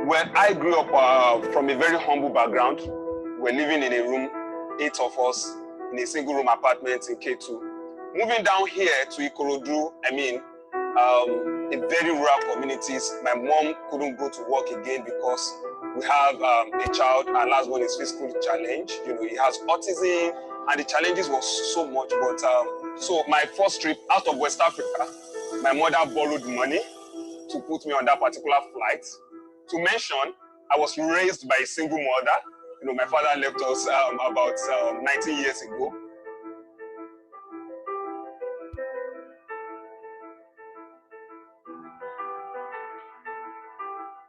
Well, I grew up from a very humble background. We're living in a room, 8 of us, in a single room apartment in K2. Moving down here to Ikorodu, a very rural communities. My mom couldn't go to work again because we have a child. Our last one is physical challenge. He has autism, and the challenges was so much. But so my first trip out of West Africa, my mother borrowed money to put me on that particular flight. To mention, I was raised by a single mother. My father left us about 19 years ago.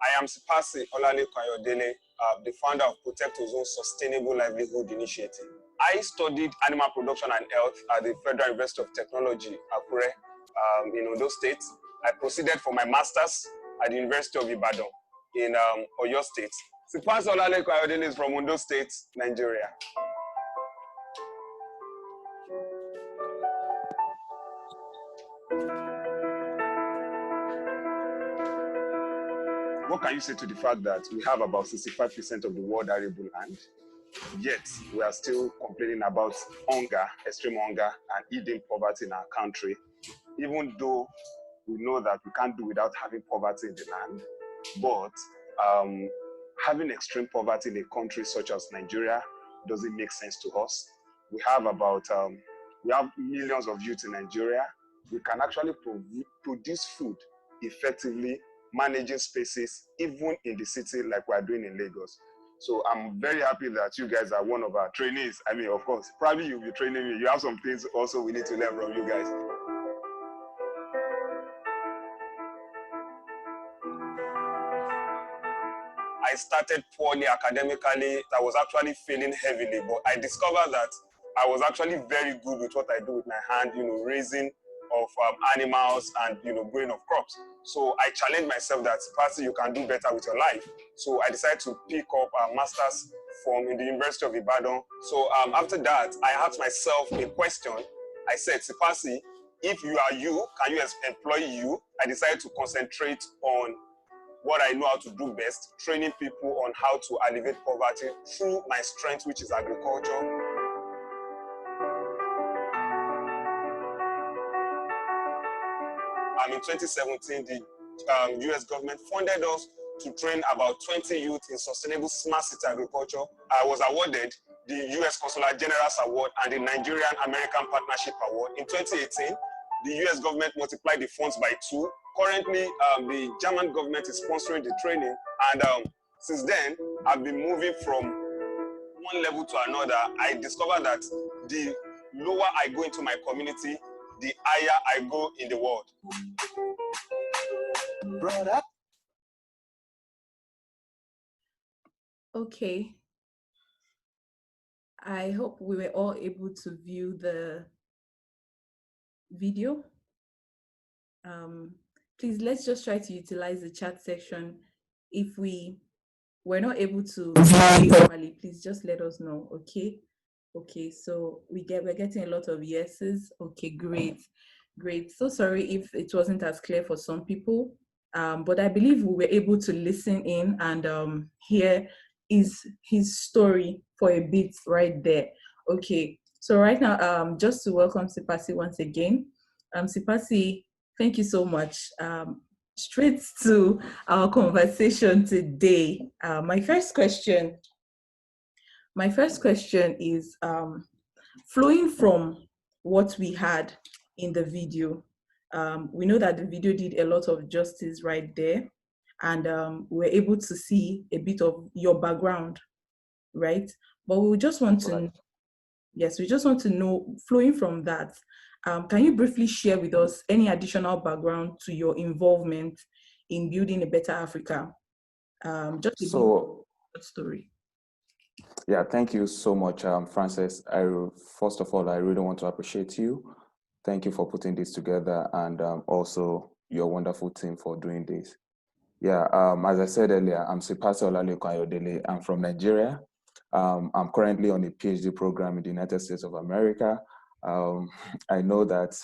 I am SIPASI OLALEKAN, the founder of Protect Ozone Sustainable Livelihood Initiative. I studied animal production and health at the Federal University of Technology, Akure, in Ondo State. I proceeded for my master's at the University of Ibadan in Oyo State. SIPASI OLALEKAN is from Ondo State, Nigeria. What can you say to the fact that we have about 65% of the world arable land, yet we are still complaining about hunger, extreme hunger, and hidden poverty in our country, even though we know that we can't do without having poverty in the land, but having extreme poverty in a country such as Nigeria doesn't make sense to us. We have millions of youth in Nigeria. We can actually produce food effectively, managing spaces, even in the city like we're doing in Lagos. So I'm very happy that you guys are one of our trainees. Of course, probably you'll be training me. You have some things also we need to learn from you guys. I started poorly academically. I was actually failing heavily, but I discovered that I was actually very good with what I do with my hand, raising of animals and growing of crops. So I challenged myself that SIPASI, you can do better with your life. So I decided to pick up a master's from in the University of Ibadan. So after that, I asked myself a question. I said, SIPASI, if you are you, can you employ you? I decided to concentrate on what I know how to do best, training people on how to alleviate poverty through my strength, which is agriculture. In 2017, the US government funded us to train about 20 youth in sustainable smart city agriculture. I was awarded the US Consular General's Award and the Nigerian-American Partnership Award. In 2018, the US government multiplied the funds by 2. Currently, the German government is sponsoring the training, and since then, I've been moving from one level to another. I discovered that the lower I go into my community, the higher I go in the world. Brother. Okay. I hope we were all able to view the video. Please, let's just try to utilize the chat section. If we were not able to properly, please just let us know, okay? Okay, so we're getting a lot of yeses. Okay, great. So sorry if it wasn't as clear for some people, but I believe we were able to listen in and hear his story for a bit right there. Okay, so right now, just to welcome SIPASI once again. SIPASI, thank you so much. Straight to our conversation today. My first question is flowing from what we had in the video. We know that the video did a lot of justice right there, and we're able to see a bit of your background, right? But we just want to, we just want to know, flowing from that, can you briefly share with us any additional background to your involvement in building a better Africa? Just a short story. Yeah, thank you so much, Frances. First of all, I really want to appreciate you. Thank you for putting this together, and also your wonderful team for doing this. Yeah, as I said earlier, I'm SIPASI OLALEKAN. I'm from Nigeria. I'm currently on a PhD program in the United States of America. I know that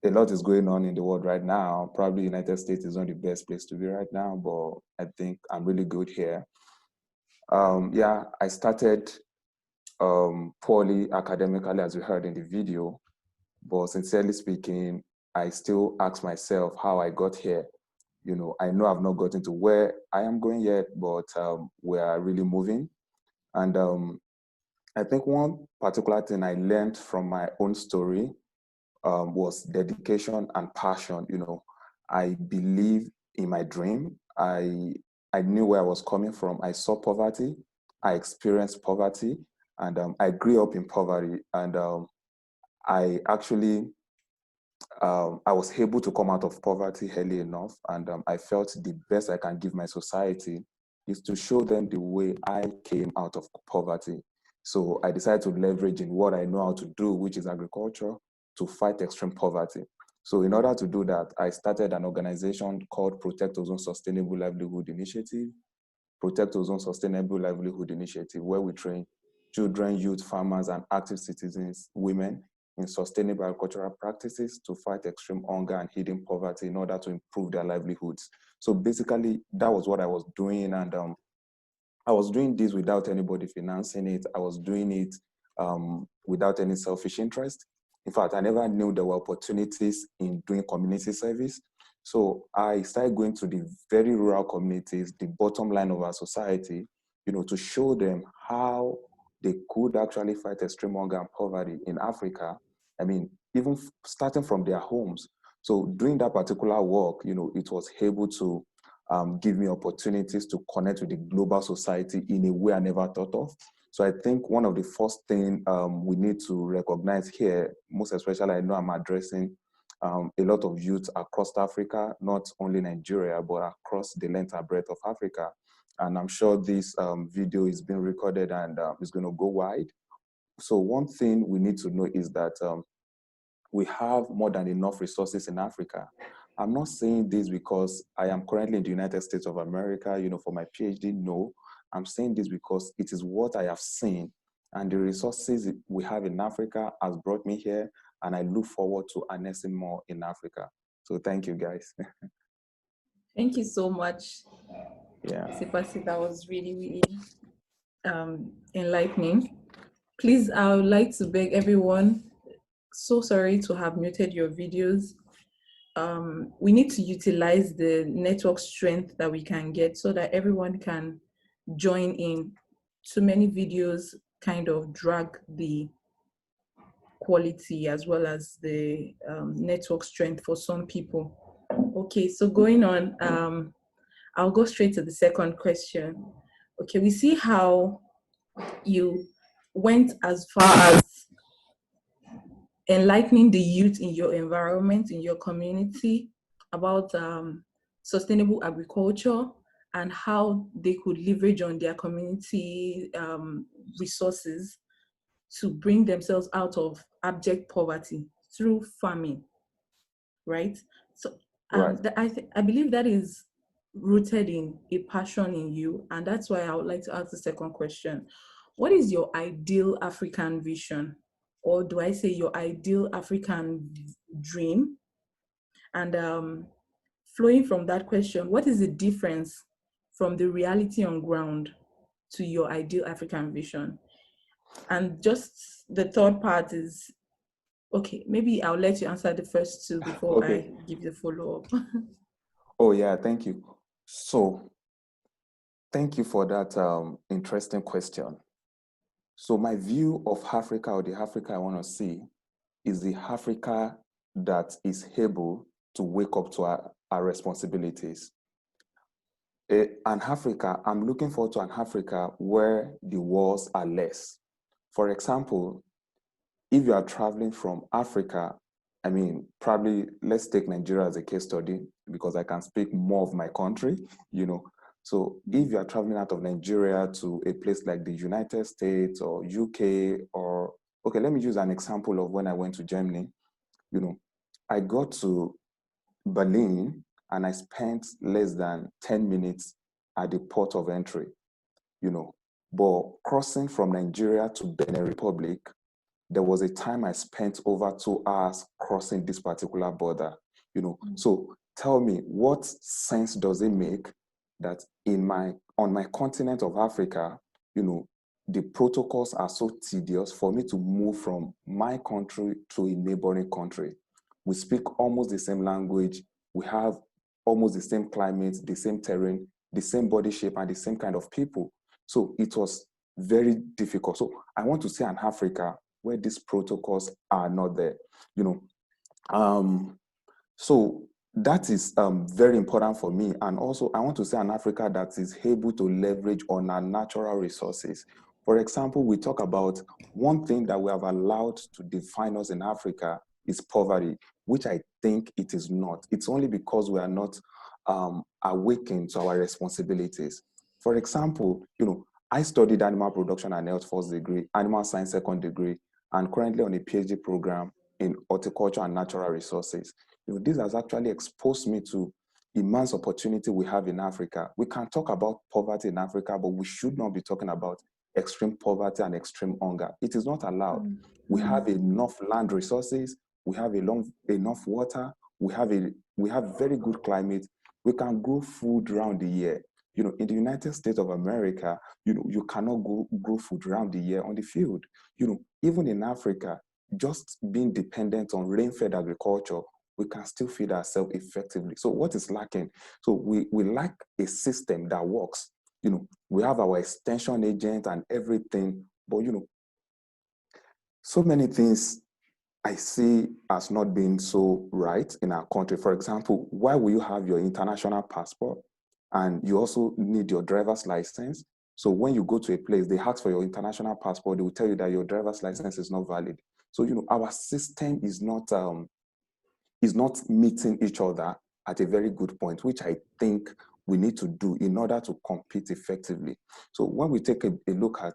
a lot is going on in the world right now. Probably United States is not the best place to be right now, but I think I'm really good here. Yeah, I started poorly academically, as we heard in the video, but sincerely speaking, I still ask myself how I got here. You know, I know I've not gotten to where I am going yet, but we are really moving. And I think one particular thing I learned from my own story was dedication and passion. You know, I believe in my dream. I knew where I was coming from. I saw poverty. I experienced poverty, and I grew up in poverty. And I actually I was able to come out of poverty early enough, and I felt the best I can give my society is to show them the way I came out of poverty. So I decided to leverage in what I know how to do, which is agriculture, to fight extreme poverty. So in order to do that, I started an organization called Protect Ozone Sustainable Livelihood Initiative, Protect Ozone Sustainable Livelihood Initiative, where we train children, youth, farmers, and active citizens, women, in sustainable agricultural practices to fight extreme hunger and hidden poverty in order to improve their livelihoods. So basically, that was what I was doing, and I was doing this without anybody financing it. I was doing it without any selfish interest. In fact, I never knew there were opportunities in doing community service. So I started going to the very rural communities, the bottom line of our society, you know, to show them how they could actually fight extreme hunger and poverty in Africa. I mean, even starting from their homes. So doing that particular work, you know, it was able to give me opportunities to connect with the global society in a way I never thought of. So I think one of the first things we need to recognize here, most especially I know I'm addressing a lot of youth across Africa, not only Nigeria, but across the length and breadth of Africa. And I'm sure this video is being recorded and is going to go wide. So one thing we need to know is that we have more than enough resources in Africa. I'm not saying this because I am currently in the United States of America, you know, for my PhD. No, I'm saying this because it is what I have seen, and the resources we have in Africa has brought me here, and I look forward to harnessing more in Africa. So thank you, guys. Thank you so much, Yeah. SIPASI. That was really, really enlightening. Please, I would like to beg everyone, so sorry to have muted your videos. We need to utilize the network strength that we can get so that everyone can join in. Too many videos kind of drag the quality as well as the network strength for some people. Okay, so going on, I'll go straight to the second question. Okay, we see how you went as far as enlightening the youth in your environment, in your community, about sustainable agriculture and how they could leverage on their community resources to bring themselves out of abject poverty through farming, right? So Right. I believe that is rooted in a passion in you, and that's why I would like to ask the second question. What is your ideal African vision? Or do I say your ideal African dream? And flowing from that question, what is the difference from the reality on ground to your ideal African vision? And just the third part is, okay, maybe I'll let you answer the first two before Okay. I give the follow-up. Oh, yeah, thank you. So thank you for that interesting question. So my view of Africa, or the Africa I want to see, is the Africa that is able to wake up to our responsibilities. An Africa, I'm looking forward to an Africa where the wars are less. For example, if you are traveling from Africa, I mean, probably let's take Nigeria as a case study because I can speak more of my country, you know. So if you are traveling out of Nigeria to a place like the United States or UK, or, okay, let me use an example of when I went to Germany. You know, I got to Berlin and I spent less than 10 minutes at the port of entry, you know. But crossing from Nigeria to Benin Republic, there was a time I spent over 2 hours crossing this particular border, you know. So tell me, what sense does it make that on my continent of Africa, you know, the protocols are so tedious for me to move from my country to a neighboring country? We speak almost the same language. We have almost the same climate, the same terrain, the same body shape, and the same kind of people. So it was very difficult. So I want to say an Africa where these protocols are not there, you know. So that is very important for me. And also I want to say an Africa that is able to leverage on our natural resources. For example, we talk about one thing that we have allowed to define us in Africa is poverty, which I think it is not. It's only because we are not awakened to our responsibilities. For example, you know, I studied animal production and health first degree, animal science second degree, and currently on a PhD program in horticulture and natural resources. You know, this has actually exposed me to immense opportunity we have in Africa. We can talk about poverty in Africa, but we should not be talking about extreme poverty and extreme hunger. It is not allowed. We have enough land resources, we have enough water, we have very good climate. We can grow food around the year. You know, in the United States of America, you know, you cannot grow food around the year on the field. You know, even in Africa, just being dependent on rain-fed agriculture, we can still feed ourselves effectively. So what is lacking? So we lack a system that works. You know, we have our extension agent and everything, but you know, so many things I see as not being so right in our country. For example, why will you have your international passport and you also need your driver's license? So when you go to a place, they ask for your international passport, they will tell you that your driver's license is not valid. So, you know, our system is not meeting each other at a very good point, which I think we need to do in order to compete effectively. So when we take a look at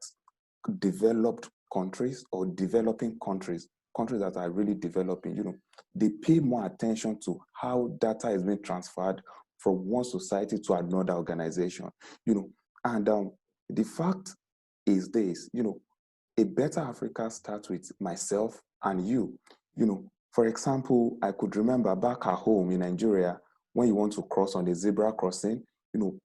developed countries or developing countries, countries that are really developing, you know, they pay more attention to how data is being transferred from one society to another organization, you know. And the fact is this, you know, a better Africa starts with myself and you. You know, for example, I could remember back at home in Nigeria, when you want to cross on the zebra crossing, you know,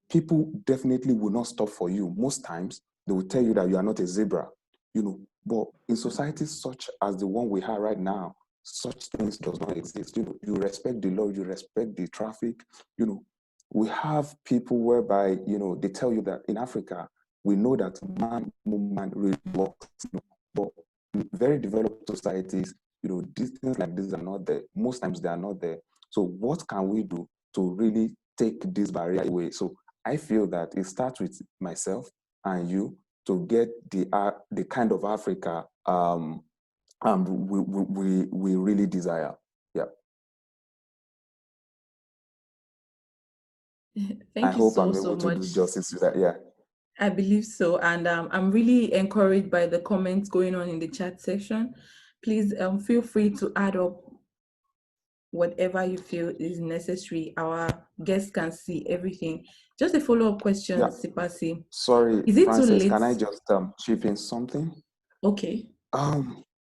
people definitely will not stop for you. Most times, they will tell you that you are not a zebra, you know. But in societies such as the one we have right now, such things does not exist. You know, you respect the law, you respect the traffic. You know, we have people whereby, you know, they tell you that in Africa, we know that man movement really works. You know, but in very developed societies, you know, these things like this are not there. Most times they are not there. So what can we do to really take this barrier away? So I feel that it starts with myself and you to get the kind of Africa we really desire. Yeah. I Thank you hope I'm so able to much. do justice to that. Yeah. I believe so. And I'm really encouraged by the comments going on in the chat section. Please feel free to add up whatever you feel is necessary. Our guests can see everything. Just a follow-up question, Yeah. SIPASI. Sorry, Is it too Frances, late? can I just chip in something? Okay.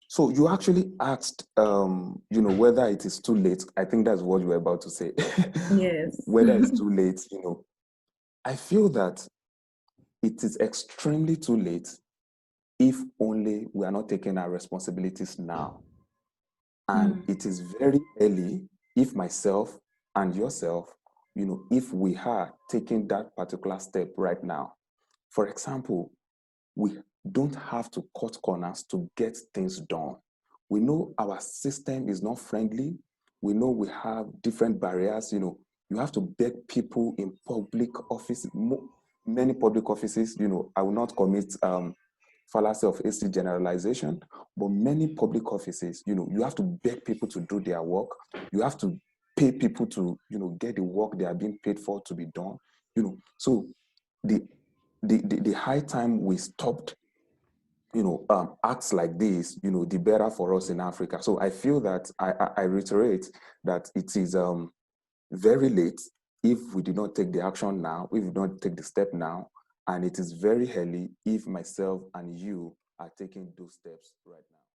So you actually asked, you know, whether it is too late. I think that's what you were about to say. Yes. Whether it's too late, you know, I feel that it is extremely too late if only we are not taking our responsibilities now. And it is very early if myself and yourself, you know, if we are taking that particular step right now. For example, we don't have to cut corners to get things done. We know our system is not friendly. We know we have different barriers. You know, you have to beg people in public offices, many public offices. You know, I will not commit fallacy of hasty generalization, but many public offices, you know, you have to beg people to do their work. You have to pay people to, you know, get the work they are being paid for to be done. You know, so the high time we stopped, you know, acts like this, you know, the better for us in Africa. So I feel that I reiterate that it is very late if we do not take the action now, if we don't take the step now, and it is very early if myself and you are taking those steps right now.